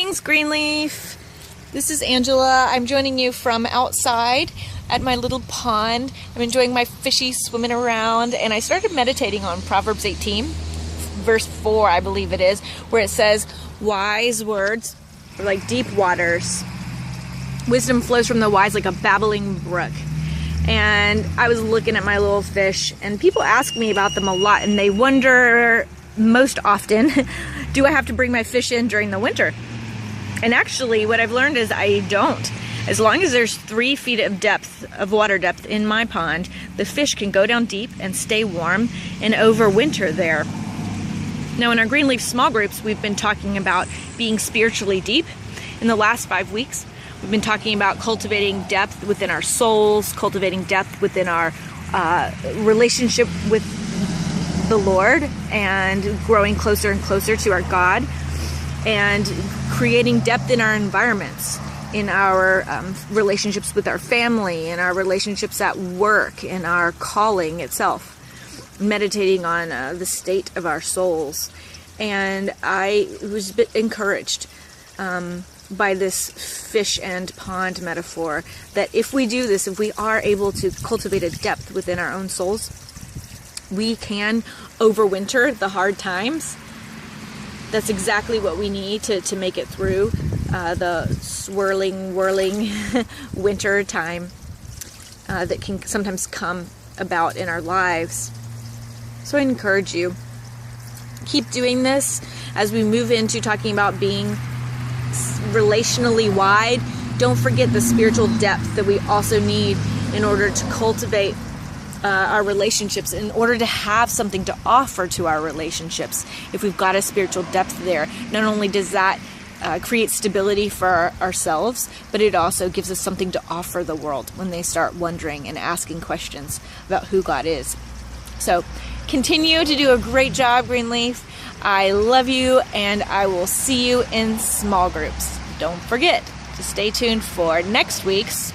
Greetings, Greenleaf. This is Angela. I'm joining you from outside at my little pond. I'm enjoying my fishies swimming around, and I started meditating on Proverbs 18, verse 4, I believe it is, where it says, wise words are like deep waters. Wisdom flows from the wise like a babbling brook. And I was looking at my little fish, and people ask me about them a lot, and they wonder most often, do I have to bring my fish in during the winter? And actually, what I've learned is I don't. As long as there's 3 feet of water depth in my pond, the fish can go down deep and stay warm and overwinter there. Now, in our Greenleaf small groups, we've been talking about being spiritually deep. In the last 5 weeks, we've been talking about cultivating depth within our souls, cultivating depth within our relationship with the Lord, and growing closer and closer to our God, and creating depth in our environments, in our relationships with our family, in our relationships at work, in our calling itself, meditating on the state of our souls. And I was a bit encouraged by this fish and pond metaphor, that if we do this, if we are able to cultivate a depth within our own souls, we can overwinter the hard times. That's exactly what we need to make it through the swirling, whirling winter time that can sometimes come about in our lives. So I encourage you, keep doing this as we move into talking about being relationally wide. Don't forget the spiritual depth that we also need in order to cultivate our relationships, in order to have something to offer to our relationships. If we've got a spiritual depth there, not only does that create stability for ourselves, but it also gives us something to offer the world when they start wondering and asking questions about who God is. So continue to do a great job, Greenleaf. I love you, and I will see you in small groups. Don't forget to stay tuned for next week's